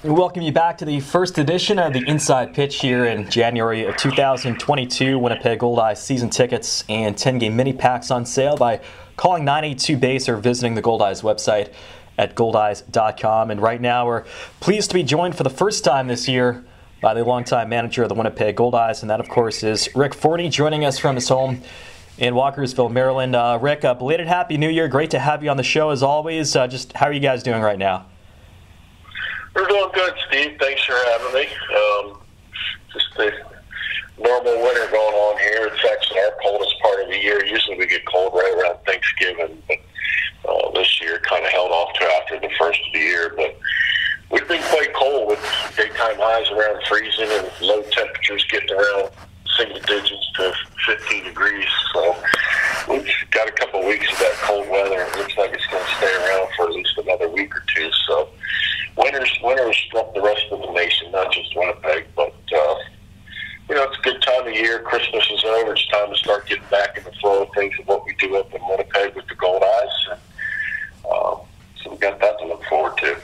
We welcome you back to the first edition of the Inside Pitch here in January of 2022. Winnipeg Goldeyes season tickets and 10-game mini packs on sale by calling 982-BASE or visiting the Goldeyes website at Goldeyes.com. And right now we're pleased to be joined for the first time this year by the longtime manager of the Winnipeg Goldeyes, and that, of course, is Rick Forney, joining us from his home in Walkersville, Maryland. Rick, belated Happy New Year. Great to have you on the show as always. Just how are you guys doing right now? We're doing good, Steve. Thanks for having me. Just the normal winter going on here. It's actually our coldest part of the year. Usually we get cold right around Thanksgiving, but this year kind of held off to after the first of the year. But we've been quite cold with daytime highs around freezing and low temperatures getting around single digits to 15 degrees. So we've got a couple of weeks of that cold weather. It looks like it's going to stay around for at least another week or two. So winter has struck the rest of the nation, not just Winnipeg, but it's a good time of year. Christmas is over. It's time to start getting back in the flow of things of what we do up in Winnipeg with the Goldeyes. And so we've got that to look forward to.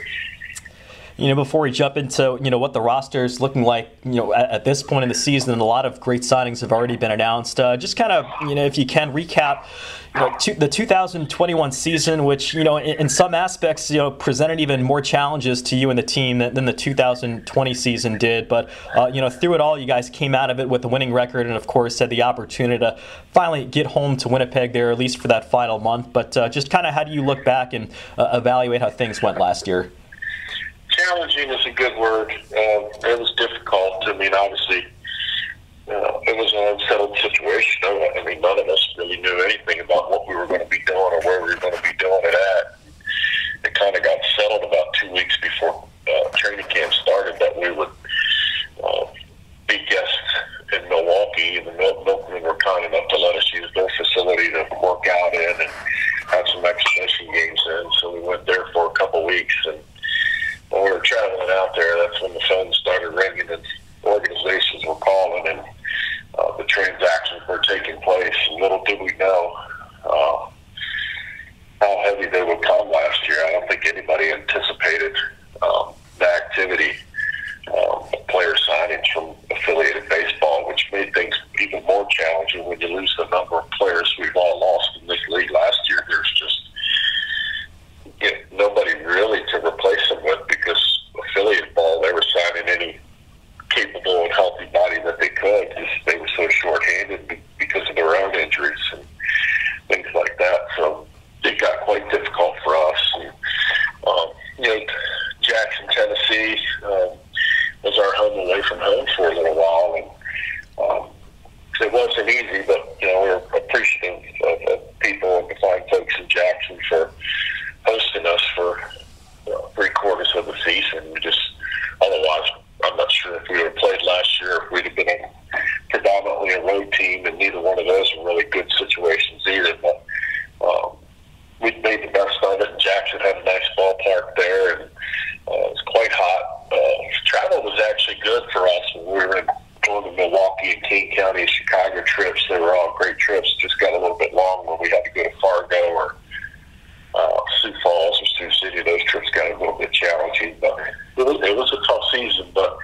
Before we jump into, what the roster is looking like, at this point in the season, and a lot of great signings have already been announced. Just kind of, if you can recap, the 2021 season, which, in some aspects, presented even more challenges to you and the team than the 2020 season did. But, through it all, you guys came out of it with a winning record and, of course, had the opportunity to finally get home to Winnipeg there, at least for that final month. But just kind of how do you look back and evaluate how things went last year? Challenging is a good word. It was difficult. I mean, obviously, it was an unsettled situation. I mean, none of us really knew anything about what we were going to be doing or where we were going to be doing it at. It kind of got settled about 2 weeks before training camp started that we would be guests in Milwaukee. And the Milkmen were kind enough to let us use their facility to work out in and have some exhibition games in. So we went there for a couple weeks, and when we were traveling out there, that's when the phones started ringing and organizations were calling and the transactions were taking place. And little did we know how heavy they would come last year. I don't think anybody anticipated the activity of player signings from affiliated baseball, which made things even more challenging when you lose the number of players we've all lost in this league last year. There's just nobody really to replace them with, because affiliate ball, they were signing any capable and healthy body that they could. They were so short-handed because of their own injuries and things like that. So it got quite difficult for us. And, Jackson, Tennessee was our home away from home for a little while. And it wasn't easy, but, we were appreciative of people and the fine folks in Jackson for hosting us for 3/4 of the season. Otherwise, I'm not sure if we would have played last year, if we'd have been predominantly a road team, and neither one of those were really good situations either. But we made the best of it. Jackson had a nice ballpark there, and it was quite hot. Travel was actually good for us when we were going to Milwaukee and King County, Chicago trips. They were all great trips. Just got a little bit long when we had to go to Fargo or Sioux Falls or Sioux City. Those trips got a little bit challenging, but it was a tough season. But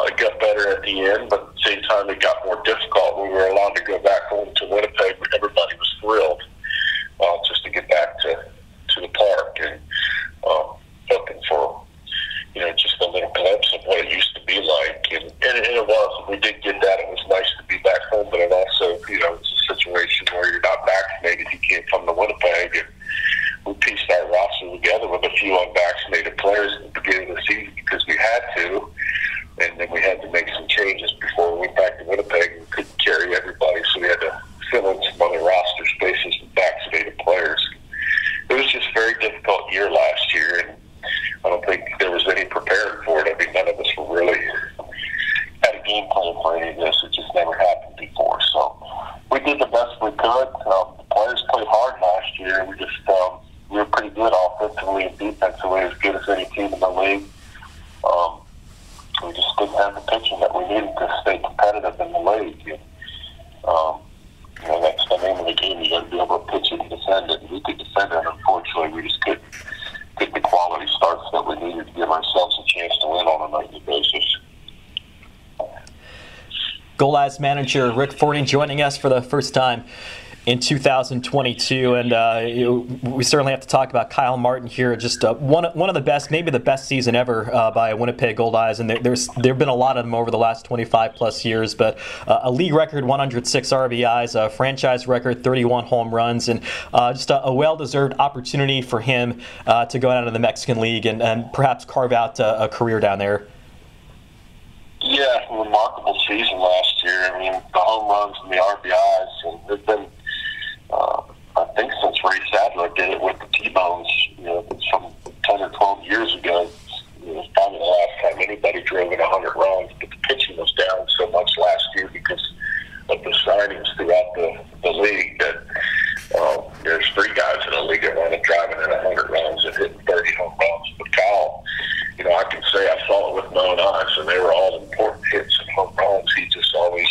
it got better at the end. But at the same time, it got more difficult. We were allowed to go back home to Winnipeg. Everybody was thrilled just to get back to the park and looking for just a little glimpse of what it used to be like. And it was. We did get that. It was nice to be back home, but it also it's a situation where you're not vaccinated. You can't come to Winnipeg. And we pieced our roster together with a few unvaccinated players at the beginning of the season because we had to, and then we had to make some changes before we went back to Winnipeg and couldn't carry everybody, so we had to fill in some other roster spaces with vaccinated players. It was just a very difficult year last year, and I don't think there was any prepared for it. I mean, none of us were really had a game plan for any of this. It just never happened before. So we did the best we could. The players played hard last year. We were pretty good offensively and defensively, as good as any team in the league. We just didn't have the pitching that we needed to stay competitive in the league. And, that's the name of the game. You got to be able to pitch it and defend it. And we could defend it. Unfortunately, we just couldn't get the quality starts that we needed to give ourselves a chance to win. basis. Goldeyes manager Rick Forney joining us for the first time in 2022, and we certainly have to talk about Kyle Martin here. Just one of the best, maybe the best season ever by Winnipeg Goldeyes, and there've been a lot of them over the last 25 plus years. But a league record 106 RBIs, a franchise record 31 home runs, and just a well-deserved opportunity for him to go down to the Mexican League and perhaps carve out a career down there. Yeah, remarkable season last year. I mean, the home runs and the RBIs, and they've been, I think since Ray Sadler did it with the T-Bones, some 10 or 12 years ago. It was probably the last time anybody drove in 100 runs, but the pitching was down so much last year because of the signings throughout the league that there's 3 guys in the league that want to driving in 100 runs and hitting 30 home runs. But Kyle, I can say I saw it with my own eyes, and they were all important hits and home runs. He just always,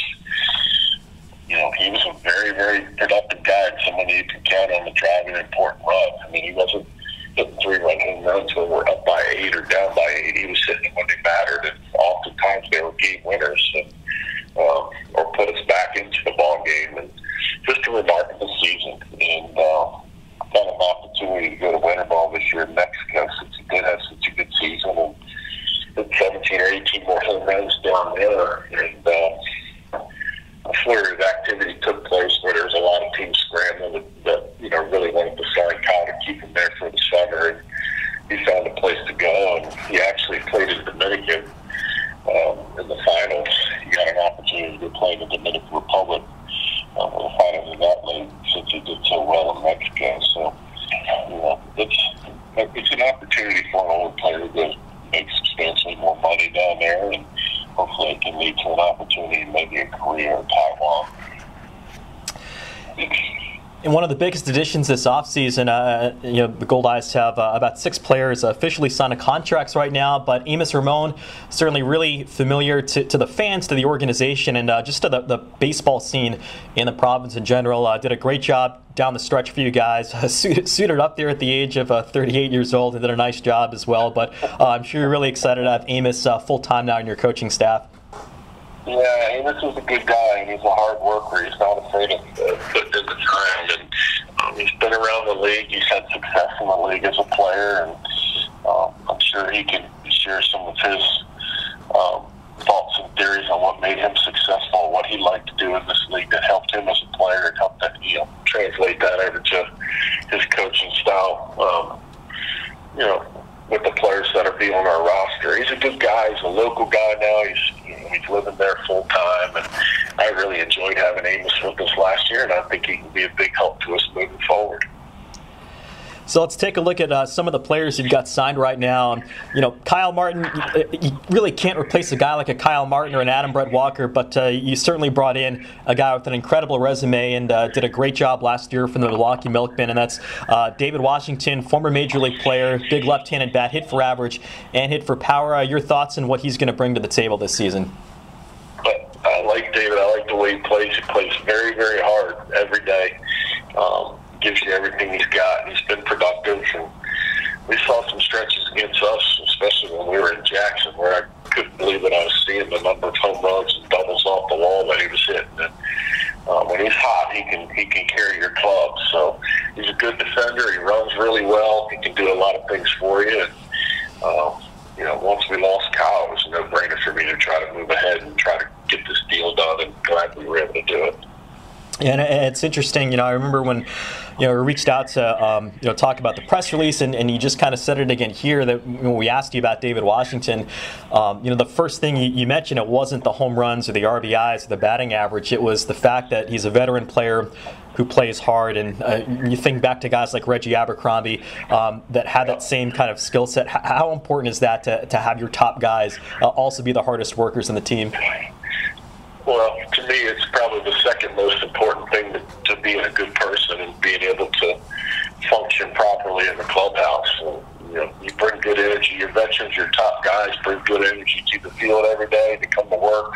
he was a very, very productive guy, and someone you can count on to drive an important run. I mean, he wasn't hitting 3-run home runs when we're up by 8 or down by 8. He was hitting them when they mattered, and oftentimes they were game winners, and or put us back into the ball game. And just a remarkable season, and got an opportunity to go to Winter Ball this year in Mexico since he did have such a good season, and hit 17 or 18 more home runs down there. And a flurry of activity took place where there was a lot of teams scrambling that really wanted to sign Kyle to keep him there for the summer, and he found a place to go, and he actually played in Dominican in the finals. He got an opportunity to play in the Dominican Republic in the finals of that league since he did so well in Mexico. So, it's an opportunity for an older player to make substantially more money down there, and hopefully it can lead to an opportunity, maybe a career in Taiwan. And one of the biggest additions this offseason, the Goldeyes have about 6 players officially signed contracts right now, but Amos Ramon, certainly really familiar to the fans, to the organization, and just to the baseball scene in the province in general. Did a great job down the stretch for you guys. Suited up there at the age of 38 years old and did a nice job as well. But I'm sure you're really excited to have Amos full-time now in your coaching staff. Yeah, Amos is a good guy, and he's a hard worker. He's not afraid of putting in the time, and he's been around the league. He's had success in the league as a player, and I'm sure he can share some of his thoughts and theories on what made him successful, what he liked to do in this league that helped him as a player, and helped that translate that over to his coaching style. With the players that are being on our roster, he's a good guy. He's a local guy now. He's living there full time, and I really enjoyed having Amos with us last year, and I think he can be a big help to us moving forward. So let's take a look at some of the players you've got signed right now. Kyle Martin, you really can't replace a guy like a Kyle Martin or an Adam Brett Walker, but you certainly brought in a guy with an incredible resume and did a great job last year from the Milwaukee Milkmen, and that's David Washington, former Major League player, big left-handed bat, hit for average and hit for power. Your thoughts on what he's going to bring to the table this season? I like David. I like the way he plays. He plays very, very hard every day. Gives you everything he's got, and he's been productive. And we saw some stretches against us, especially when we were in Jackson, where I couldn't believe that I was seeing the number of home runs and doubles off the wall that he was hitting. And when he's hot, he can carry your club. So he's a good defender. He runs really well. He can do a lot of things for you. And once we lost Kyle, it was a no-brainer for me to try to move ahead and try to get this deal done. And glad we were able to do it. And it's interesting, I remember when, we reached out to, talk about the press release, and you just kind of said it again here that when we asked you about David Washington, the first thing you mentioned, it wasn't the home runs or the RBIs or the batting average. It was the fact that he's a veteran player who plays hard, and you think back to guys like Reggie Abercrombie that had that same kind of skill set. How important is that to have your top guys also be the hardest workers in the team? Well, to me, it's probably the second most important thing to being a good person and being able to function properly in the clubhouse. And, you bring good energy. Your veterans, your top guys, bring good energy to the field every day. They come to work.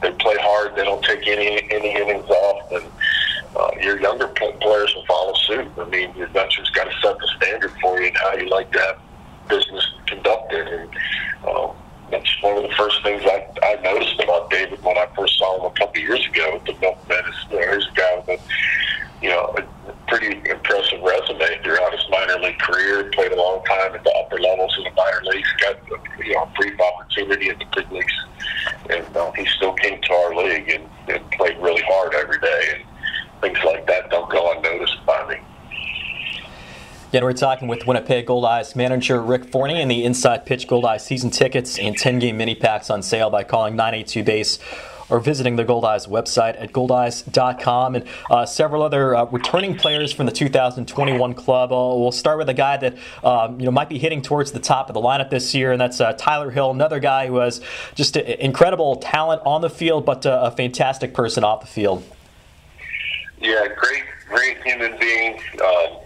They play hard. They don't take any innings off. And your younger players will follow suit. I mean, your veterans got to set the standard for you and how you like to have business conducted. And that's one of the first things I noticed about David when I first saw him a couple years ago at the Milkman is, here's a guy with a pretty impressive resume throughout his minor league career. Played a long time at the upper levels of the minor leagues. Got a brief opportunity in the big leagues, and he still came to our league and played really hard every day. And things like that don't go unnoticed by me. Again, we're talking with Winnipeg Goldeyes manager Rick Forney, and the Inside Pitch Goldeyes season tickets and 10-game mini packs on sale by calling 982-BASE or visiting the Goldeyes website at Goldeyes.com. And several other returning players from the 2021 club. We'll start with a guy that might be hitting towards the top of the lineup this year, and that's Tyler Hill, another guy who has just incredible talent on the field, but a fantastic person off the field. Yeah, great human being.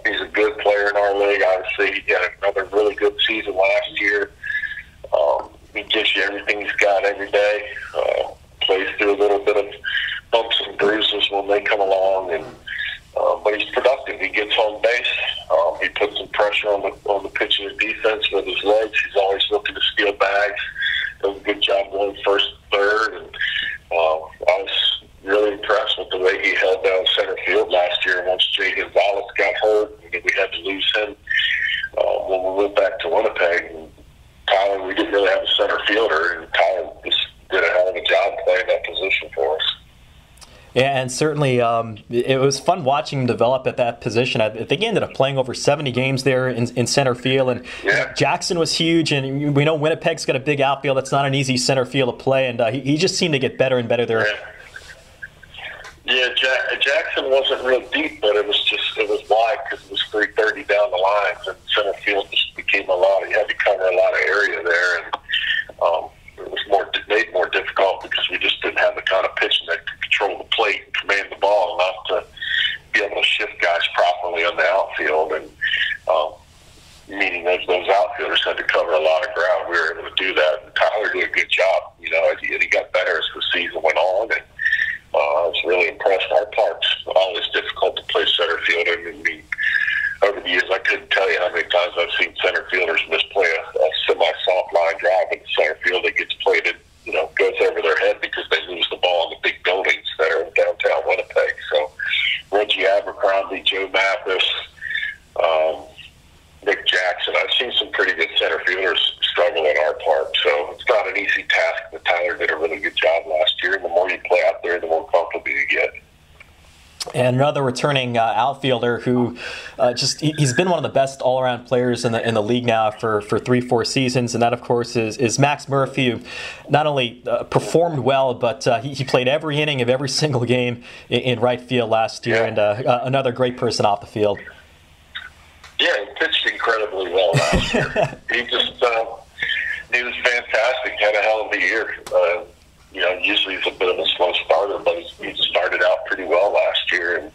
He's a good player in our league. Obviously, he had another really good season last year. He gives you everything he's got every day. Plays through a little bit of bumps and bruises when they come along, but he's productive. He gets on base. He puts some pressure on the pitching and defense with his legs. He's always looking to steal bags. Does a good job going first, third, and I was really impressed with the way he held down center field last year. Once Jay Gonzalez got hurt, we had to lose him when we went back to Winnipeg. And Tyler, we didn't really have a center fielder, and Tyler just did a hell of a job playing that position for us. Yeah, and certainly it was fun watching him develop at that position. I think he ended up playing over 70 games there in center field, and Jackson was huge, and we know Winnipeg's got a big outfield. It's not an easy center field to play, and he just seemed to get better and better there. Yeah, Jackson wasn't real deep, but it was wide because it was 330 down the lines, and center field just became a lot. You had to cover a lot of area there, and it was made more difficult because we just didn't have the kind of pitching that could control the plate and command the ball enough to be able to shift guys properly on the outfield, and meaning those outfielders had to cover a lot of ground. We were able to do that, and Tyler did a good job. And he got better as the season went on, and I was really impressed. Our park's always difficult to play center field. Over the years, I couldn't tell you how many times I've seen center fielders misplay a semi-soft line drive in the center field that gets played in, goes over their head because they lose the ball in the big buildings that are in downtown Winnipeg. So Reggie Abercrombie, Joe Mathis, Nick Jackson. I've seen some pretty good center fielders struggle in our park. So it's not an easy task, but Tyler did a really good job last year. And the more you play out there, the more comfortable you get. And another returning outfielder who he's been one of the best all-around players in the league now for 3-4 seasons, and that, of course, is Max Murphy, who not only performed well, but he played every inning of every single game in right field last year, and another great person off the field. Yeah, he pitched incredibly well last year. He was fantastic. Had a hell of a year. Usually he's a bit of a slow starter, but he started out pretty well last year, and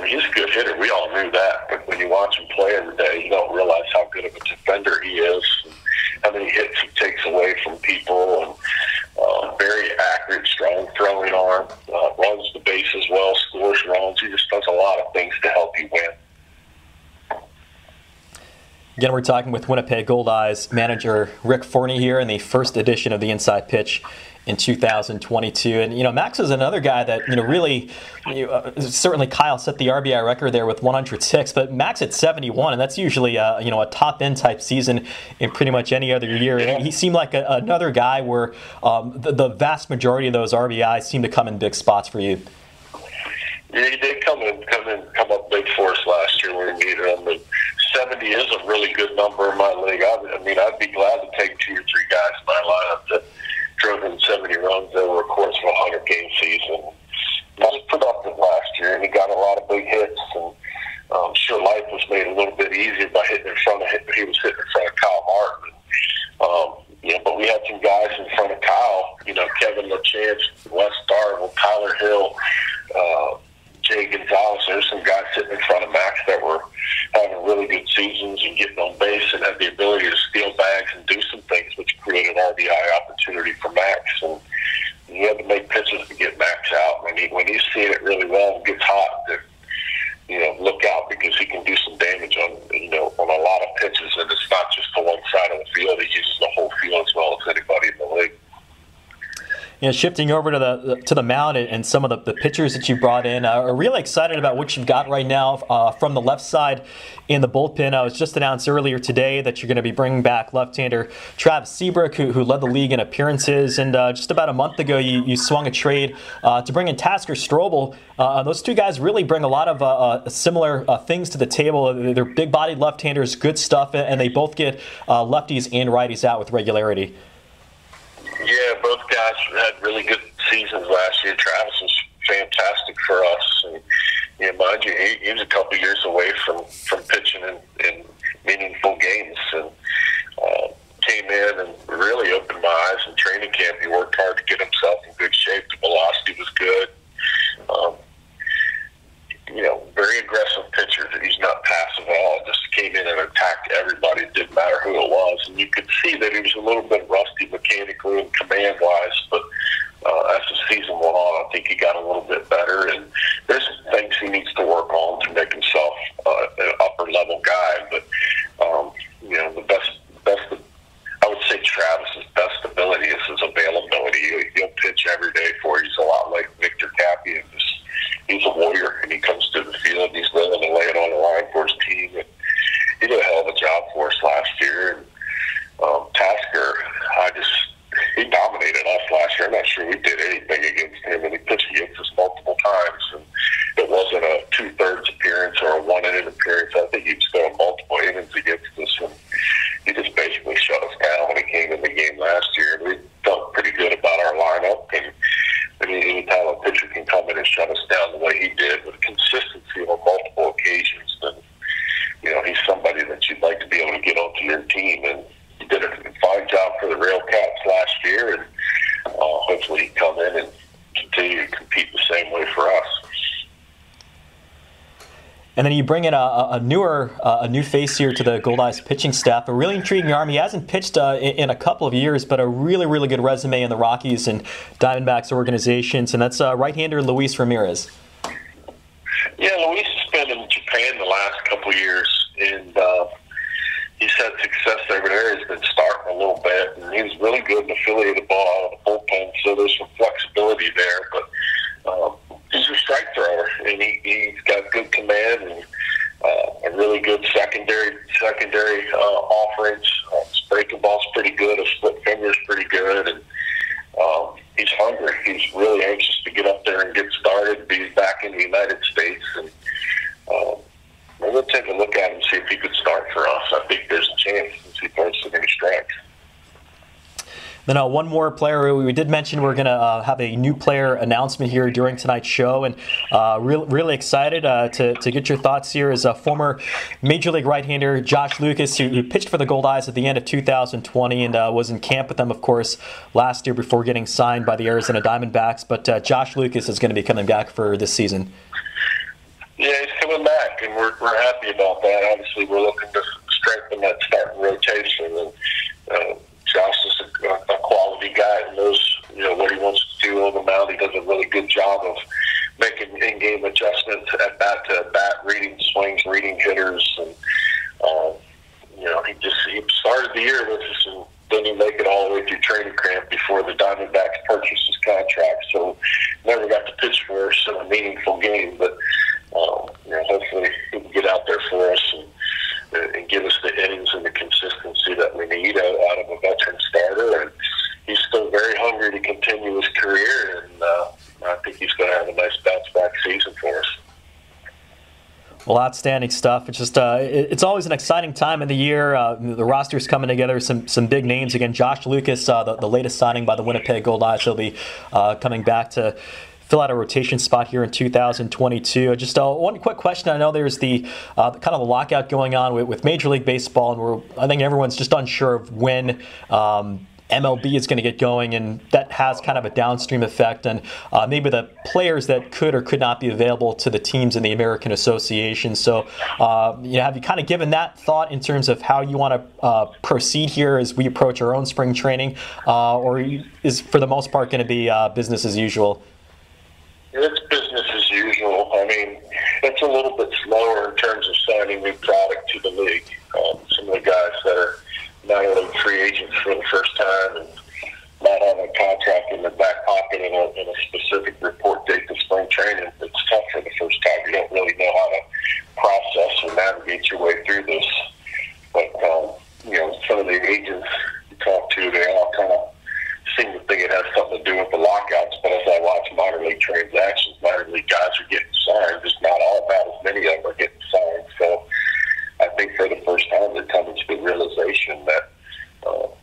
he's a good hitter. We all knew that, but when you watch him play every day, you don't realize how good of a defender he is, and how many hits he takes away from people, and very accurate, strong throwing arm, runs the bases well, scores runs. He just does a lot of things to help you win. Again, we're talking with Winnipeg Goldeyes manager Rick Forney here in the first edition of the Inside Pitch in 2022. And, Max is another guy that, really, certainly Kyle set the RBI record there with 106, but Max at 71, and that's usually, a top-end type season in pretty much any other year. And he seemed like another guy where the vast majority of those RBIs seem to come in big spots for you. Yeah, he did come up big for us last year when we needed him. But 70 is a really good number in my league. I'd be glad to take 2 or 3 guys in my lineup that drove in 70 runs over a course of a 100-game season. He was productive last year, and he got a lot of big hits. And sure, life was made a little bit easier by hitting in front of him. He was hitting in front of Kyle Martin. But we had some guys in front of Kyle. Kevin LaChance, Wes Darvill, Tyler Hill, Jay Gonzalez. There's some guys sitting in front of Max that were having really good seasons and getting on base and had the ability to steal bags and do some things, which created RBI opportunity for Max. And you had to make pitches to get Max out. When he's seeing it really well and gets hot, look out, because he can do some damage on a lot of pitches, and it's not just to one side of the field. He uses the whole shifting over to the mound and some of the pitchers that you brought in, are really excited about what you've got right now from the left side in the bullpen. I was just announced earlier today that you're going to be bringing back left-hander Travis Seabrook, who led the league in appearances, and just about a month ago you swung a trade to bring in Tasker Strobel. Those two guys really bring a lot of similar things to the table. They're big-bodied left-handers, good stuff, and they both get lefties and righties out with regularity. Yeah, both guys had really good seasons last year. Travis was fantastic for us. And, mind you, he was a couple years away from pitching in meaningful games. And came in and really opened my eyes in training camp. He worked hard to get himself in good shape. The velocity was good. Very aggressive pitcher. He's not passive at all. Just came in and attacked everybody. It didn't matter who it was. And you could see that he was a little bit rusty mechanically and command-wise. But as the season went on, I think he got a little bit better. And there's some things he needs to work on to make himself an upper-level guy. But, the best I would say Travis's best ability is his availability. He'll pitch every day for you. He's a lot like Victor Cappy. He's a warrior, and he comes to the field, and he's willing to lay it on the line for his team. And he did a hell of a job for us last year. And Tasker, he dominated us last year. I'm not sure we did anything against him, and he pitched against us multiple times. And it wasn't a 2/3 appearance or a 1-inning appearance. I think he was throwing multiple innings against us, and he just basically shut us down when he came in the game last year. And we felt pretty good about our lineup. And anytime a pitcher can come in and shut us down the way he did with consistency on multiple occasions, then he's somebody that you'd like to be able to get onto your team. And he did a fine job for the Railcats last year, and hopefully he come in and continue to compete the same way for us. And then you bring in a new face here to the Goldeyes pitching staff. A really intriguing arm. He hasn't pitched in a couple of years, but a really, really good resume in the Rockies and Diamondbacks organizations. And that's right-hander Luis Ramirez. Yeah, Luis has been in Japan the last couple of years, and he's had success over there. He's been starting a little bit, and he's really good in affiliated the ball out of the bullpen, so there's some flexibility there. But he's a strike thrower, and he's got good command and a really good secondary offerings. His breaking ball's pretty good. His split finger's pretty good, and he's hungry. He's really anxious to get up there and get started, be back in the United States, and we're going to take a look at him and see if he could start for us. I think there's a chance since he throws so many strikes. Then one more player. We did mention we're going to have a new player announcement here during tonight's show, and really excited to get your thoughts here as a former Major League right-hander Josh Lucas, who pitched for the Goldeyes at the end of 2020 and was in camp with them, of course, last year before getting signed by the Arizona Diamondbacks. But Josh Lucas is going to be coming back for this season. Yeah, he's coming back, and we're happy about that. Obviously, we're looking to strengthen that starting rotation, and Josh is a quality guy and knows what he wants to do on the mound. He does a really good job of making in-game adjustments at bat to bat, reading swings, reading hitters, and he started the year with us and didn't make it all the way through training camp before the Diamondbacks purchased his contract. So never got to pitch for us in a meaningful game, but hopefully he can get out there for us and give us the innings and the consistency that we need out of a veteran starter. And he's still very hungry to continue his career, and I think he's going to have a nice bounce-back season for us. Well, outstanding stuff. It's just it's always an exciting time of the year. The roster's coming together. Some big names again. Josh Lucas, the latest signing by the Winnipeg Goldeyes. He'll be coming back to fill out a rotation spot here in 2022. Just one quick question. I know there's the kind of the lockout going on with Major League Baseball, and I think everyone's just unsure of when MLB is going to get going, and that has kind of a downstream effect on maybe the players that could or could not be available to the teams in the American Association. So, have you kind of given that thought in terms of how you want to proceed here as we approach our own spring training, or is for the most part going to be business as usual? It's business as usual. I mean, it's a little bit slower in terms of signing new product to the league. Some of the guys that are minor league free agents for the first time and not having a contract in the back pocket in a specific report date to spring training, it's tough for the first time. You don't really know how to process or navigate your way through this. But, some of the agents you talk to, they all kind of seem to think it has something to do with the lockouts. But as I watch minor league transactions, minor league guys are getting signed, just not all about as many of them are getting signed. So I think for the first time they're coming to the realization that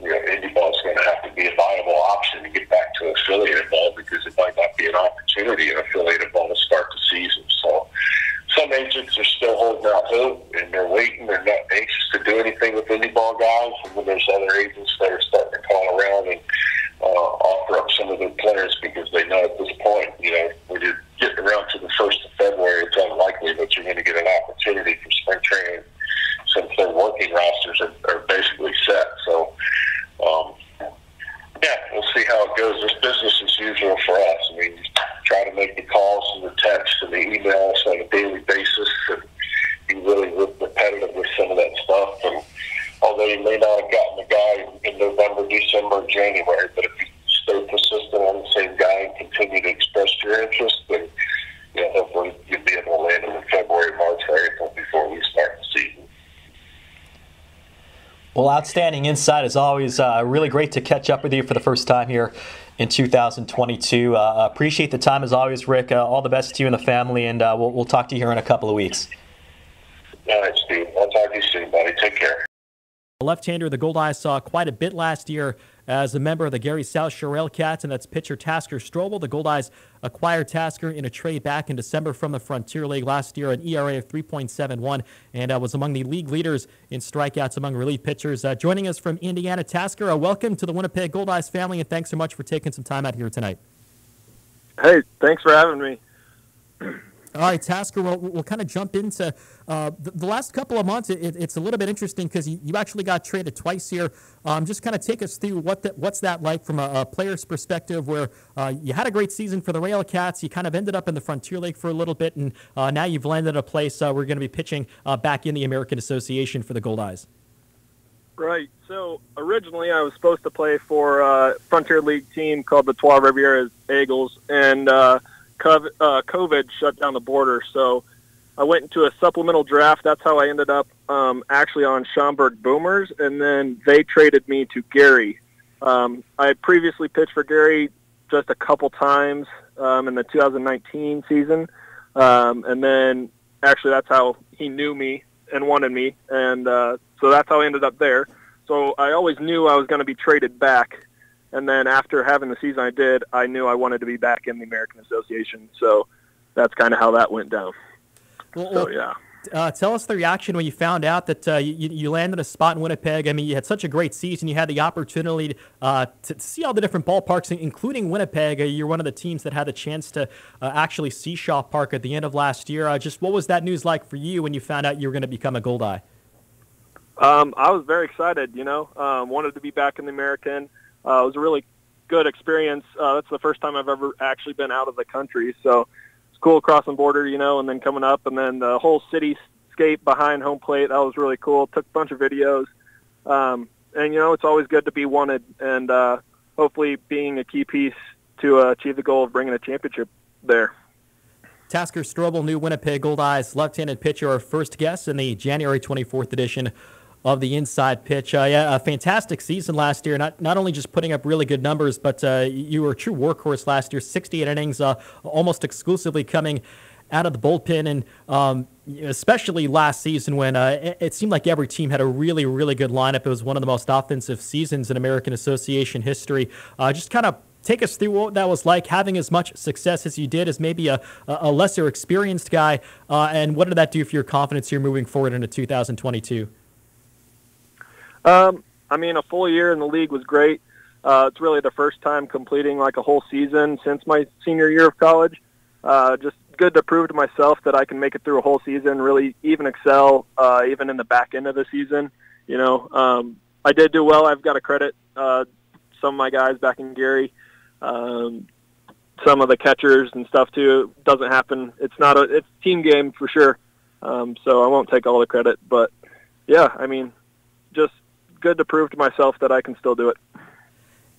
indie ball is going to have to be a viable option to get back to affiliated ball, because it might not be an opportunity in affiliated ball to start the season. So some agents are still holding out hope, and they're waiting. They're not anxious to do anything with indie ball guys. And then there's other agents that are starting to call around and offer up some of their players, because they know at this point, when you're getting around to the 1st of February, it's unlikely that you're going to get an opportunity for spring training, since their working rosters are basically set. So, we'll see how it goes. It's business as usual for us. I mean, try to make the calls and the texts and the emails on a daily basis and be really repetitive with some of that stuff. And although you may not have gotten the guy in November, December, January, but if you stay persistent on the same guy and continue to express your interest, then hopefully you'll be able to land him in February, March, or April before we start the season. Well, outstanding insight as always. Really great to catch up with you for the first time here in 2022. Appreciate the time as always, Rick. All the best to you and the family, and we'll talk to you here in a couple of weeks. All right, Steve. I'll talk to you soon, buddy. Take care. The left-hander the Goldeyes saw quite a bit last year as a member of the Gary South Shore Cats, and that's pitcher Tasker Strobel. The Goldeyes acquired Tasker in a trade back in December from the Frontier League last year, an ERA of 3.71, and was among the league leaders in strikeouts among relief pitchers. Joining us from Indiana, Tasker, welcome to the Winnipeg Goldeyes family, and thanks so much for taking some time out here tonight. Hey, thanks for having me. All right, Tasker, we'll kind of jump into the last couple of months. It's a little bit interesting because you actually got traded twice here. Just kind of take us through what's that like from a player's perspective, where you had a great season for the Rail Cats. You kind of ended up in the Frontier League for a little bit, and now you've landed a place we're going to be pitching back in the American Association for the Goldeyes. Right. So originally I was supposed to play for a Frontier League team called the Trois Rivières Eagles, and COVID shut down the border, so I went into a supplemental draft. That's how I ended up actually on Schaumburg Boomers, and then they traded me to Gary. I had previously pitched for Gary just a couple times in the 2019 season, and then actually that's how he knew me and wanted me, and so that's how I ended up there. So I always knew I was going to be traded back. And then after having the season I did, I knew I wanted to be back in the American Association. So that's kind of how that went down. Well, yeah. Tell us the reaction when you found out that you landed a spot in Winnipeg. I mean, you had such a great season. You had the opportunity to see all the different ballparks, including Winnipeg. You're one of the teams that had the chance to actually see Shaw Park at the end of last year. Just what was that news like for you when you found out you were going to become a Goldeye? I was very excited, wanted to be back in the American. It was a really good experience. That's the first time I've ever actually been out of the country. So it's cool crossing border, and then coming up, and then the whole cityscape behind home plate. That was really cool. Took a bunch of videos. And, it's always good to be wanted, and hopefully being a key piece to achieve the goal of bringing a championship there. Tasker Strobel, new Winnipeg Goldeyes left-handed pitcher, our first guest in the January 24th edition of the Inside Pitch. A fantastic season last year, not only just putting up really good numbers, but you were a true workhorse last year, 68 innings, almost exclusively coming out of the bullpen, and especially last season when it seemed like every team had a really, really good lineup. It was one of the most offensive seasons in American Association history. Just kind of take us through what that was like, having as much success as you did as maybe a lesser experienced guy, and what did that do for your confidence here moving forward into 2022? A full year in the league was great. It's really the first time completing like a whole season since my senior year of college. Just good to prove to myself that I can make it through a whole season, really even excel, even in the back end of the season. I did do well. I've got to credit some of my guys back in Gary, some of the catchers and stuff too. It doesn't happen. It's a team game for sure. So I won't take all the credit, but yeah, just good to prove to myself that I can still do it.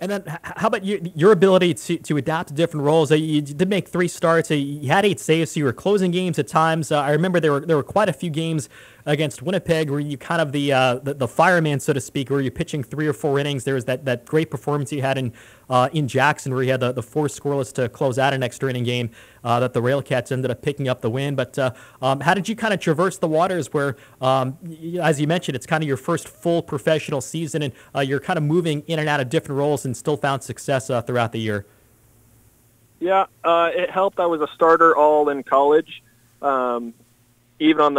And then how about your ability to adapt to different roles? You did make 3 starts. You had 8 saves, so you were closing games at times. I remember there were quite a few games against Winnipeg where you kind of the fireman, so to speak, where you're pitching 3 or 4 innings. There was that great performance you had in Jackson where you had the 4 scoreless to close out an extra inning game that the Railcats ended up picking up the win. But how did you kind of traverse the waters where, as you mentioned, it's kind of your first full professional season and you're kind of moving in and out of different roles and still found success throughout the year? Yeah, it helped. I was a starter all in college. Even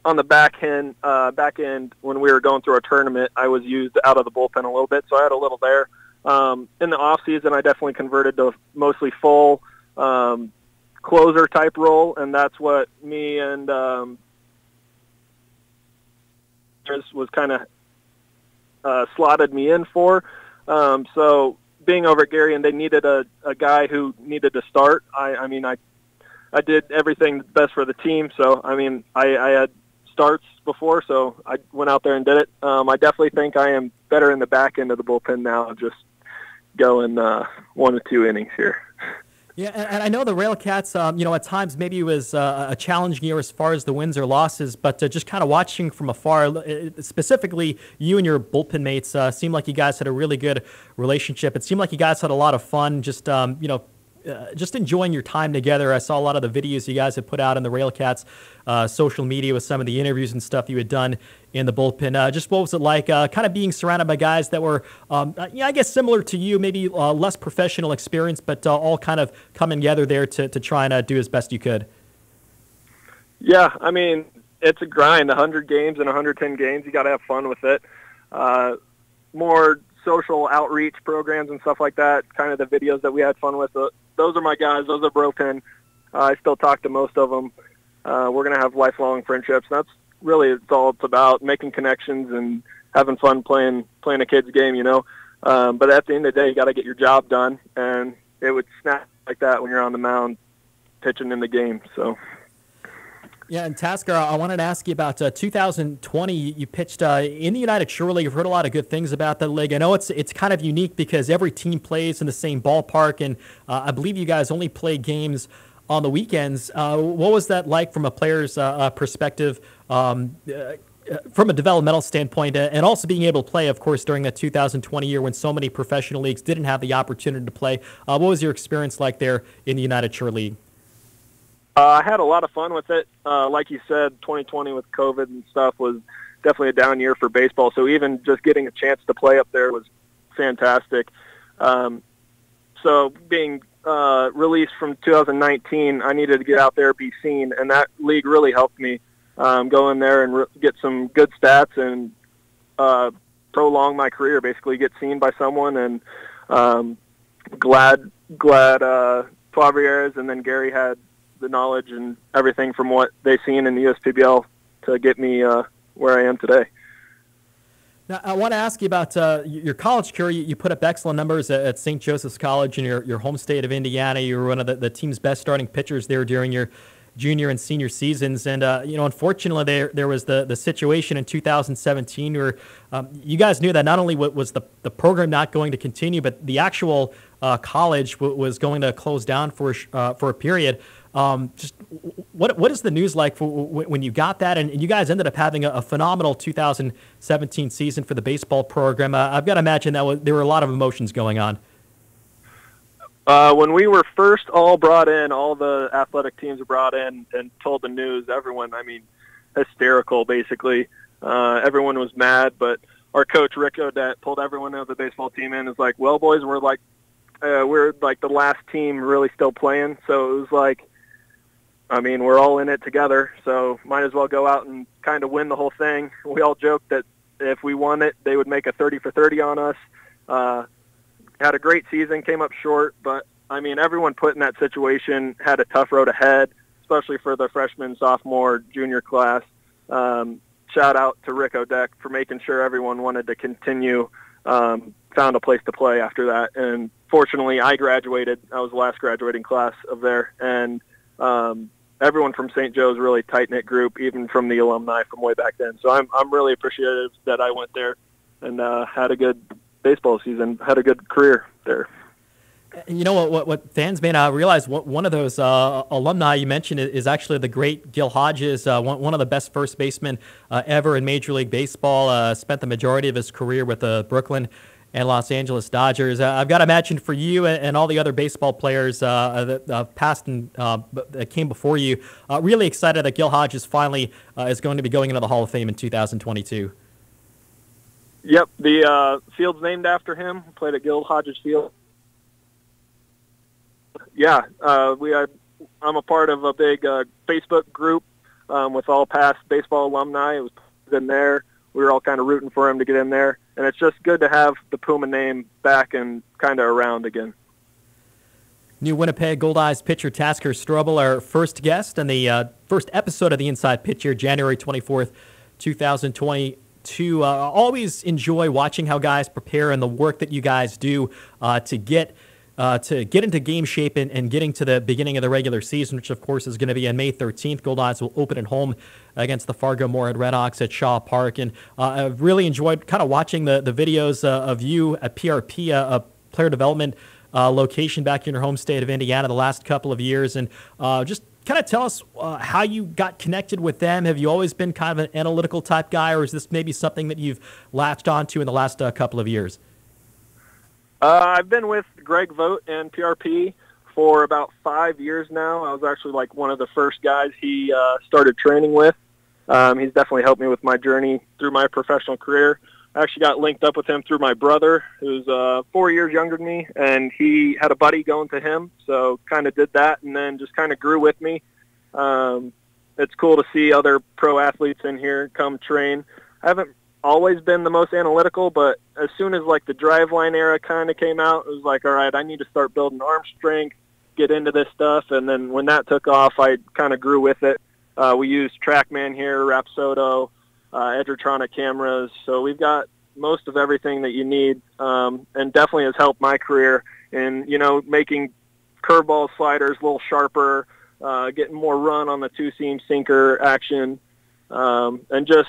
on the back end when we were going through a tournament, I was used out of the bullpen a little bit, so I had a little there. In the off season, I definitely converted to mostly full closer type role, and that's what me and was kind of slotted me in for. So being over at Gary, and they needed a guy who needed to start. I did everything best for the team. So I had starts before, so I went out there and did it. I definitely think I am better in the back end of the bullpen now, just going 1 to 2 innings here. Yeah, and I know the Railcats, at times maybe it was a challenging year as far as the wins or losses, but just kind of watching from afar, specifically you and your bullpen mates, seemed like you guys had a really good relationship. It seemed like you guys had a lot of fun, just enjoying your time together. I saw a lot of the videos you guys had put out in the Railcats social media with some of the interviews and stuff you had done in the bullpen. Just what was it like kind of being surrounded by guys that were, I guess, similar to you, maybe less professional experience, but all kind of coming together there to try and do as best you could? Yeah, it's a grind, 100 games and 110 games. You got to have fun with it. More social outreach programs and stuff like that, kind of the videos that we had fun with. Those are my guys. Those are broken. I still talk to most of them. We're going to have lifelong friendships. That's really all it's about, making connections and having fun playing a kid's game, But at the end of the day, you got to get your job done, and it would snap like that when you're on the mound pitching in the game. So. Yeah, and Tasker, I wanted to ask you about 2020. You pitched in the United Shore League. I've heard a lot of good things about that league. I know it's kind of unique because every team plays in the same ballpark, and I believe you guys only play games on the weekends. What was that like from a player's perspective, from a developmental standpoint, and also being able to play, of course, during that 2020 year when so many professional leagues didn't have the opportunity to play? What was your experience like there in the United Shore League? I had a lot of fun with it. Like you said, 2020 with COVID and stuff was definitely a down year for baseball. So even just getting a chance to play up there was fantastic. So being released from 2019, I needed to get out there, be seen, and that league really helped me go in there and get some good stats and prolong my career, basically get seen by someone. And glad Poivrières and then Gary had the knowledge and everything from what they've seen in the USPBL to get me where I am today. Now, I want to ask you about your college career. You put up excellent numbers at St. Joseph's College in your home state of Indiana. You were one of the team's best starting pitchers there during your junior and senior seasons. And, unfortunately, there was the situation in 2017 where you guys knew that not only was the program not going to continue, but the actual college was going to close down for a period. Just what is the news like when you got that? And you guys ended up having a phenomenal 2017 season for the baseball program. I've got to imagine that there were a lot of emotions going on. When we were first all brought in, all the athletic teams were brought in and told the news, everyone, hysterical, basically. Everyone was mad, but our coach, Rick Odette, pulled everyone of the baseball team in and was like, well, boys, we're like the last team really still playing. So it was like, we're all in it together, so might as well go out and kind of win the whole thing. We all joked that if we won it, they would make a 30 for 30 on us. Had a great season, came up short, but, everyone put in that situation had a tough road ahead, especially for the freshman, sophomore, junior class. Shout out to Rick Odette for making sure everyone wanted to continue, found a place to play after that. And fortunately, I graduated. I was the last graduating class of there, and everyone from St. Joe's really tight-knit group, even from the alumni from way back then. So I'm really appreciative that I went there and had a good baseball season. Had a good career there. You know what fans may not realize, one of those alumni you mentioned is actually the great Gil Hodges, one of the best first basemen ever in Major League Baseball. Spent the majority of his career with the Brooklyn and Los Angeles Dodgers. I've got to imagine for you and all the other baseball players that passed and that came before you, really excited that Gil Hodges finally is going to be going into the Hall of Fame in 2022. Yep, the field's named after him. Played at Gil Hodges Field. Yeah, I'm a part of a big Facebook group with all past baseball alumni. It was in there. We were all kind of rooting for him to get in there. And it's just good to have the Puma name back and kind of around again. New Winnipeg Goldeyes pitcher Tasker Strobel, our first guest and the first episode of the Inside Pitch here, January 24th, 2022. Always enjoy watching how guys prepare and the work that you guys do to get into game shape and getting to the beginning of the regular season, which, of course, is going to be on May 13th. Goldeyes will open at home against the Fargo-Moorhead Redhawks at Shaw Park. And I've really enjoyed kind of watching the videos of you at PRP, a player development location back in your home state of Indiana the last couple of years. And just kind of tell us how you got connected with them. Have you always been kind of an analytical type guy, or is this maybe something that you've latched onto in the last couple of years? I've been with Greg Vogt and PRP for about 5 years now. I was actually like one of the first guys he started training with. He's definitely helped me with my journey through my professional career. I actually got linked up with him through my brother, who's 4 years younger than me, and he had a buddy going to him, so kind of did that and then just kind of grew with me. It's cool to see other pro athletes in here come train. I haven't always been the most analytical, but as soon as like the driveline era kind of came out, it was like, all right, I need to start building arm strength, get into this stuff. And then when that took off, I kind of grew with it. We use TrackMan here, Rapsodo, Edgertronic cameras. So we've got most of everything that you need, and definitely has helped my career in, making curveball sliders a little sharper, getting more run on the two-seam sinker action, and just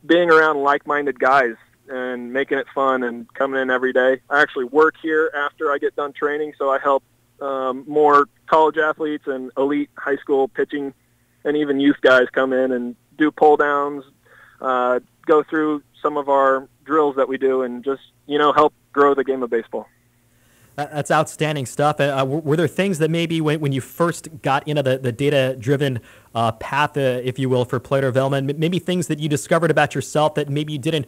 being around like-minded guys and making it fun and coming in every day. I actually work here after I get done training, so I help more college athletes and elite high school pitching and even youth guys come in and do pull-downs, go through some of our drills that we do, and just, help grow the game of baseball. That's outstanding stuff. Were there things that maybe when you first got into the data-driven path, if you will, for player development, maybe things that you discovered about yourself that maybe you didn't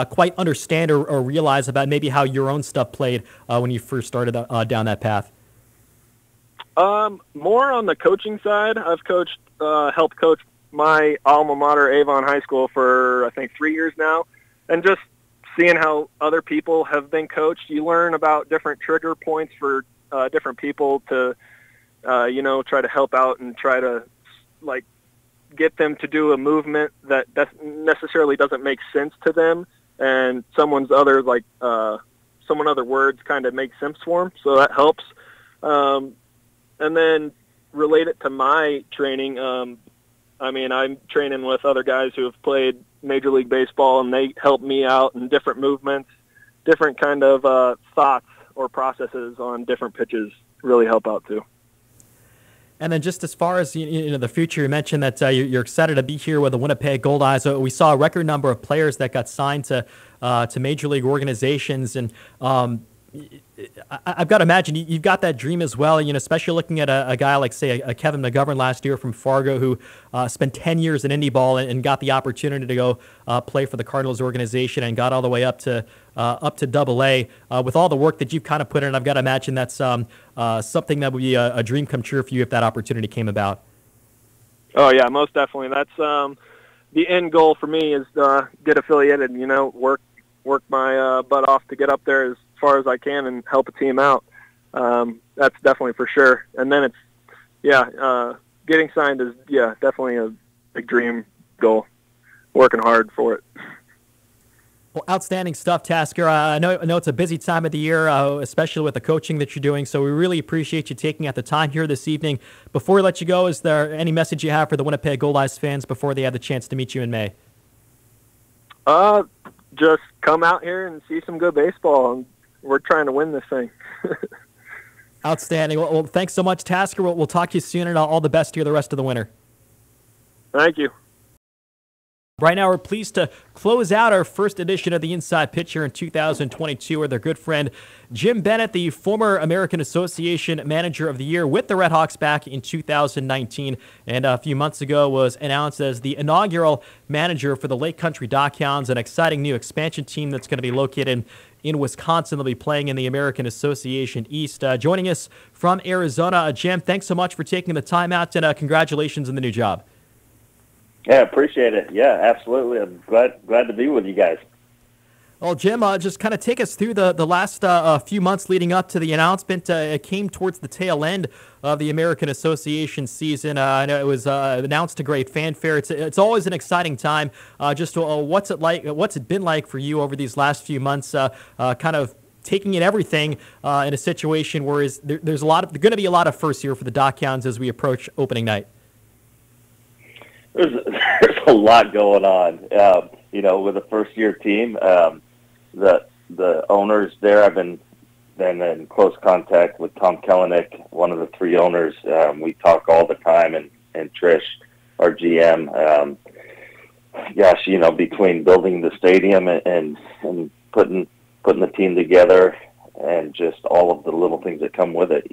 quite understand or realize about maybe how your own stuff played when you first started down that path? More on the coaching side. I've helped coach my alma mater, Avon High School, for I think 3 years now, and just seeing how other people have been coached, you learn about different trigger points for different people to, try to help out and try to, get them to do a movement that necessarily doesn't make sense to them, and someone other words kind of make sense for them, so that helps. And then relate it to my training. I'm training with other guys who have played Major League Baseball, and they help me out in different movements, different kind of thoughts or processes on different pitches really help out too. And then just as far as the future, you mentioned that you're excited to be here with the Winnipeg Goldeyes. We saw a record number of players that got signed to major league organizations, and I've got to imagine you've got that dream as well, especially looking at a guy like, say, a Kevin McGovern last year from Fargo, who spent 10 years in indie ball and got the opportunity to go play for the Cardinals organization and got all the way up to Double-A. With all the work that you've kind of put in, I've got to imagine that's something that would be a dream come true for you if that opportunity came about. Oh, yeah, most definitely. That's the end goal for me is get affiliated, work my butt off to get up there as far as I can and help a team out. That's definitely for sure. And then it's, getting signed is, definitely a big dream goal. Working hard for it. Well, outstanding stuff, Tasker. I know it's a busy time of the year, especially with the coaching that you're doing, so we really appreciate you taking out the time here this evening. Before we let you go, is there any message you have for the Winnipeg Goldeyes fans before they have the chance to meet you in May? just come out here and see some good baseball. And we're trying to win this thing. Outstanding. Well, thanks so much, Tasker. We'll talk to you soon, and all the best to you the rest of the winter. Thank you. Right now, we're pleased to close out our first edition of the Inside Pitch here in 2022 with our good friend Jim Bennett, the former American Association Manager of the Year with the Red Hawks back in 2019, and a few months ago was announced as the inaugural manager for the Lake Country Dockhounds, an exciting new expansion team that's going to be located in Wisconsin. They'll be playing in the American Association East. Joining us from Arizona, Jim, thanks so much for taking the time out, and congratulations on the new job. Yeah, appreciate it. Yeah, absolutely. I'm glad to be with you guys. Well, Jim, just kind of take us through the last few months leading up to the announcement. It came towards the tail end of the American Association season. I know it was announced to great fanfare. It's always an exciting time. Just what's it been like for you over these last few months? Kind of taking in everything in a situation where there's going to be a lot of firsts here for the Dockhounds as we approach opening night. There's a lot going on, with a first-year team. The owners there, I've been in close contact with Tom Kellenick, one of the three owners. We talk all the time, and Trish, our GM. Between building the stadium and putting the team together, and just all of the little things that come with it.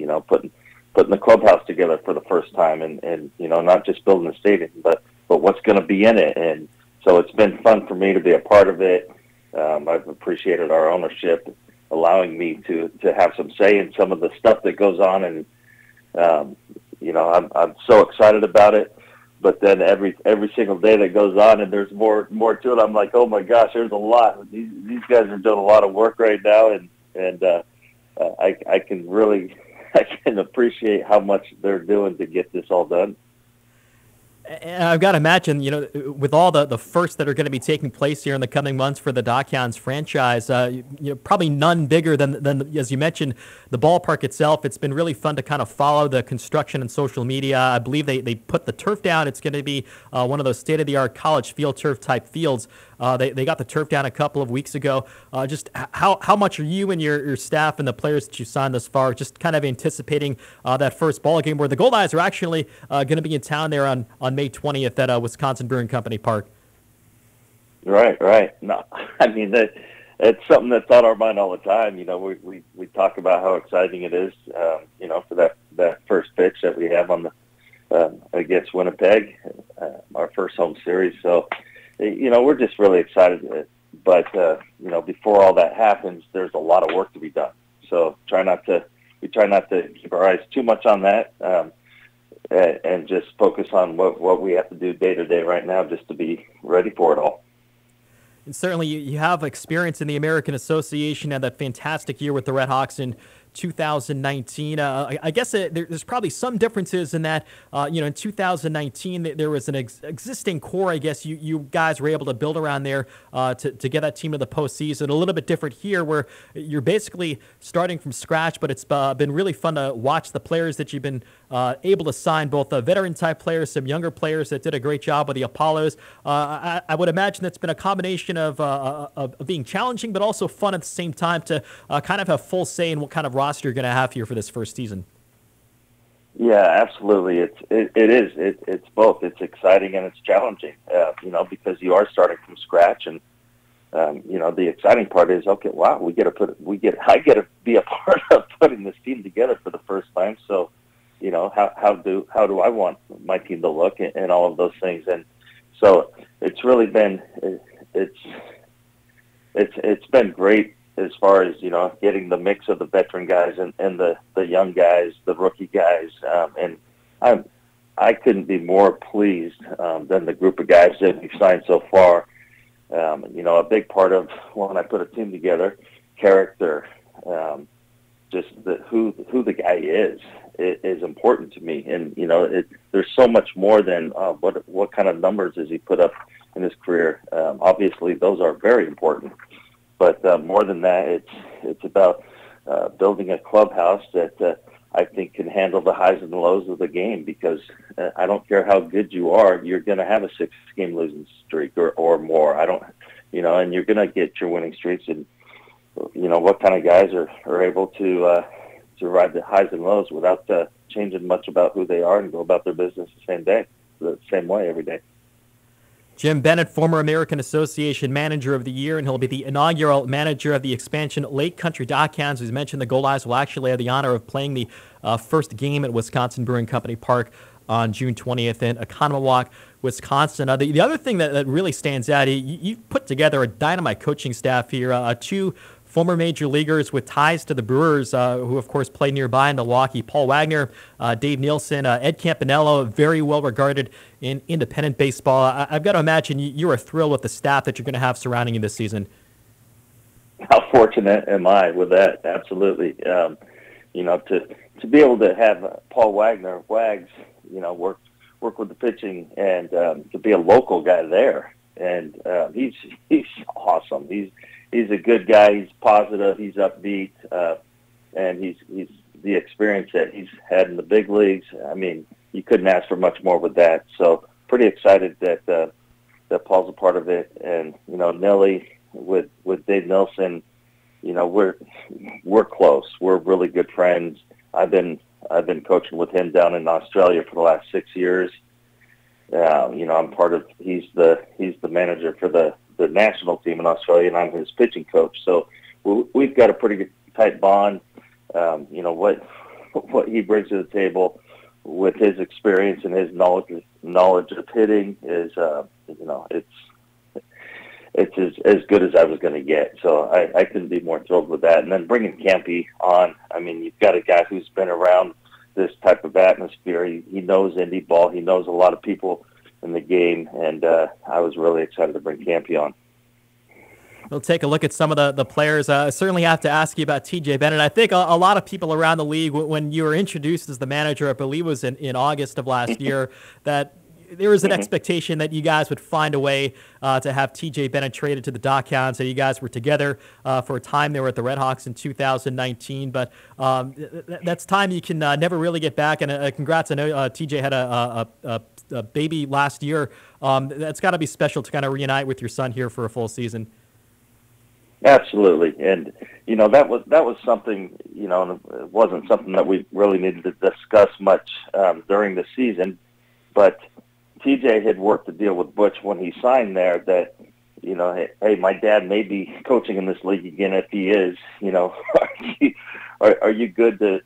Putting the clubhouse together for the first time, and not just building the stadium, but what's going to be in it. And so it's been fun for me to be a part of it. I've appreciated our ownership allowing me to have some say in some of the stuff that goes on, and I'm so excited about it. But then every single day that goes on, and there's more to it, I'm like, oh my gosh, there's a lot. These guys are doing a lot of work right now, and I can appreciate how much they're doing to get this all done. And I've got to imagine, with all the firsts that are going to be taking place here in the coming months for the Dockhounds franchise, probably none bigger than, as you mentioned, the ballpark itself. It's been really fun to kind of follow the construction and social media. I believe they put the turf down. It's going to be one of those state-of-the-art college field turf type fields. They got the turf down a couple of weeks ago. Just how much are you and your staff and the players that you signed thus far just kind of anticipating that first ball game where the Goldeyes are actually going to be in town there on May 20th at Wisconsin Brewing Company Park? Right. No, I mean it's something that's on our mind all the time. We talk about how exciting it is, for that first pitch that we have on the against Winnipeg, our first home series. So, we're just really excited. But before all that happens, there's a lot of work to be done. So we try not to keep our eyes too much on that. And just focus on what we have to do day to day right now just to be ready for it all. And certainly you have experience in the American Association and that fantastic year with the Red Hawks in 2019. I guess there's probably some differences in that, in 2019, there was an existing core, I guess, you guys were able to build around there to get that team to the postseason. A little bit different here where you're basically starting from scratch, but it's been really fun to watch the players that you've been able to sign, both veteran-type players, some younger players that did a great job with the Apollos. I would imagine that's been a combination of being challenging, but also fun at the same time to kind of have full say in what kind of roster you're going to have here for this first season. Yeah, absolutely. It's both. It's exciting and it's challenging, because you are starting from scratch. And, the exciting part is, okay, wow, I get to be a part of putting this team together for the first time. So, how do I want my team to look and all of those things. And so it's really been, it's been great as far as, getting the mix of the veteran guys and the young guys, the rookie guys. And I couldn't be more pleased than the group of guys that we've signed so far. A big part of when I put a team together, character, just who the guy is important to me. And, there's so much more than what kind of numbers has he put up in his career. Obviously, those are very important. But more than that, it's about building a clubhouse that I think can handle the highs and the lows of the game, because I don't care how good you are, you're going to have a 6-game losing streak or more. and you're going to get your winning streaks. And, what kind of guys are able to ride the highs and lows without changing much about who they are and go about their business the same way every day. Jim Bennett, former American Association Manager of the Year, and he'll be the inaugural manager of the expansion Lake Country Dockhounds. As mentioned, the Goldeyes will actually have the honor of playing the first game at Wisconsin Brewing Company Park on June 20th in Oconomowoc, Wisconsin. The other thing that really stands out, you put together a dynamite coaching staff here, two former major leaguers with ties to the Brewers, who, of course, play nearby in Milwaukee. Paul Wagner, Dave Nielsen, Ed Campanello, very well regarded in independent baseball. I've got to imagine you are thrilled with the staff that you're going to have surrounding you this season. How fortunate am I with that? Absolutely. To be able to have Paul Wagner, Wags, work with the pitching and to be a local guy there. And he's awesome. He's a good guy. He's positive. He's upbeat, and he's the experience that he's had in the big leagues. I mean, you couldn't ask for much more with that. So pretty excited that Paul's a part of it. And Nelly with Dave Nelson, we're close. We're really good friends. I've been coaching with him down in Australia for the last 6 years. I'm part of. He's the manager for the national team in Australia, and I'm his pitching coach. So we've got a pretty good, tight bond. What he brings to the table with his experience and his knowledge of hitting is, it's as good as I was going to get. So I couldn't be more thrilled with that. And then bringing Campy on, I mean, you've got a guy who's been around this type of atmosphere. He knows indie ball. He knows a lot of people in the game, and I was really excited to bring Campy on. We'll take a look at some of the players. I certainly have to ask you about TJ Bennett. I think a lot of people around the league, when you were introduced as the manager, I believe it was in August of last year, that there was an expectation that you guys would find a way to have TJ Bennett traded to the Dockhounds. So you guys were together for a time. They were at the Redhawks in 2019, but that's time you can never really get back. And congrats. I know TJ had a baby last year. That's got to be special to kind of reunite with your son here for a full season. Absolutely, and that was something, and it wasn't something that we really needed to discuss much during the season, but TJ had worked a deal with Butch when he signed there that, hey, my dad may be coaching in this league again. If he is, are you good to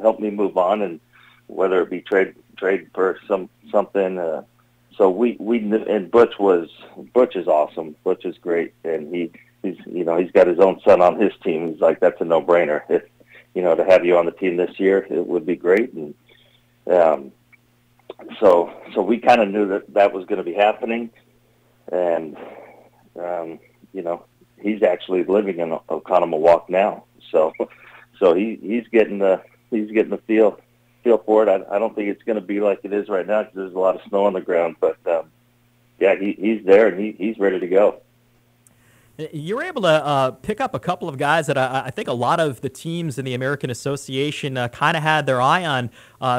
help me move on, and whether it be trade for something. So we knew, and Butch is awesome. Butch is great, and he's got his own son on his team. He's like, that's a no-brainer. If to have you on the team this year, it would be great. And so we kind of knew that was going to be happening, and he's actually living in Oconomowoc now. So he's getting the feel for it. I don't think it's going to be like it is right now because there's a lot of snow on the ground. But he's there and he's ready to go. You were able to pick up a couple of guys that I think a lot of the teams in the American Association kind of had their eye on.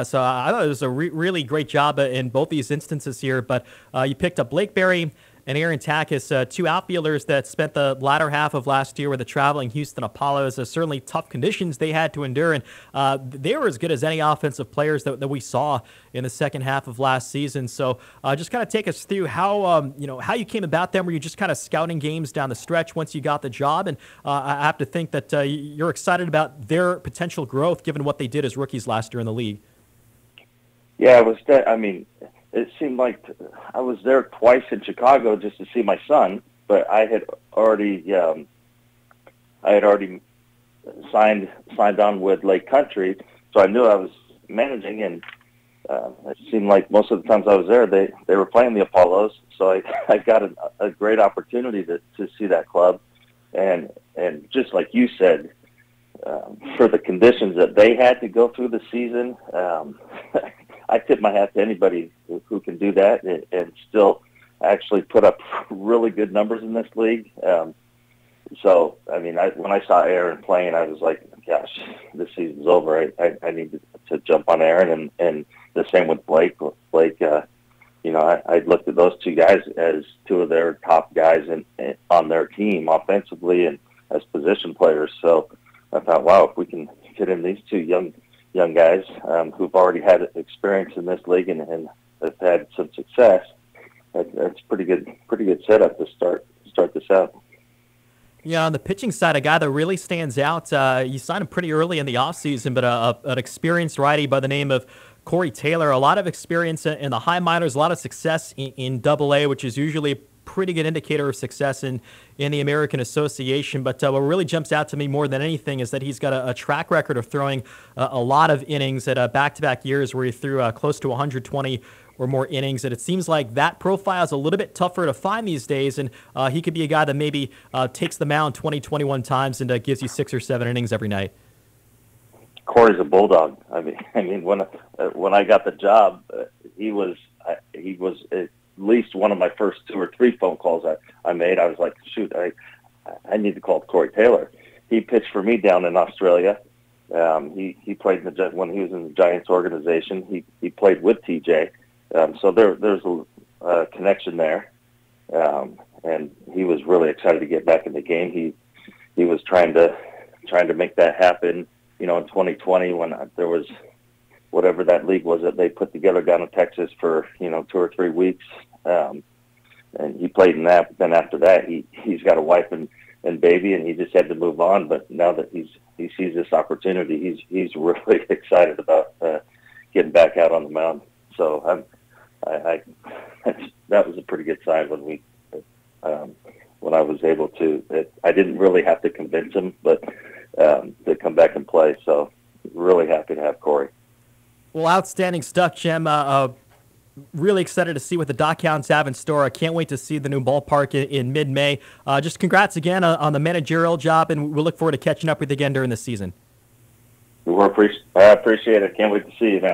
So I thought it was a really great job in both these instances here. But you picked up Blake Berry and Aaron Takis, two outfielders that spent the latter half of last year with the traveling Houston Apollos. Certainly tough conditions they had to endure, and they were as good as any offensive players that we saw in the second half of last season. So just kind of take us through how you came about them. Were you just kind of scouting games down the stretch once you got the job? And I have to think that you're excited about their potential growth given what they did as rookies last year in the league. Yeah, it was. It seemed like I was there twice in Chicago just to see my son, but I had already signed on with Lake Country, so I knew I was managing, and it seemed like most of the times I was there, they were playing the Apollos, so I got a great opportunity to see that club, and just like you said, for the conditions that they had to go through the season, I tip my hat to anybody who can do that and still actually put up really good numbers in this league. So, I mean, when I saw Aaron playing, I was like, gosh, this season's over. I need to jump on Aaron, and the same with Blake. Blake, I looked at those two guys as two of their top guys on their team offensively and as position players. So I thought, wow, if we can fit in these two young guys who've already had experience in this league and have had some success, that's pretty good setup to start this out. Yeah, on the pitching side, a guy that really stands out, you signed him pretty early in the offseason, but an experienced righty by the name of Corey Taylor. A lot of experience in the high minors, a lot of success in Double-A, which is usually a pretty good indicator of success in the American Association. But what really jumps out to me more than anything is that he's got a track record of throwing a lot of innings at back-to-back years where he threw close to 120 or more innings, and it seems like that profile is a little bit tougher to find these days, and he could be a guy that maybe takes the mound 20, 21 times and gives you 6 or 7 innings every night. Corey's a bulldog. I mean, when I got the job, he was at least one of my first 2 or 3 phone calls I made. I was like, shoot, I need to call Corey Taylor. He pitched for me down in Australia. He played when he was in the Giants organization. He played with TJ. So there's a connection there, and he was really excited to get back in the game. He was trying to make that happen, in 2020 when there was whatever that league was that they put together down in Texas for 2 or 3 weeks, and he played in that. Then after that, he's got a wife and baby, and he just had to move on. But now that he sees this opportunity, he's really excited about getting back out on the mound. So that was a pretty good sign when I was able to. I didn't really have to convince him, but to come back and play. So really happy to have Corey. Well, outstanding stuff, Jim. Really excited to see what the Dockhounds have in store. I can't wait to see the new ballpark in mid-May. Just congrats again on the managerial job, and we'll look forward to catching up with you again during the season. I appreciate it. Can't wait to see you, man.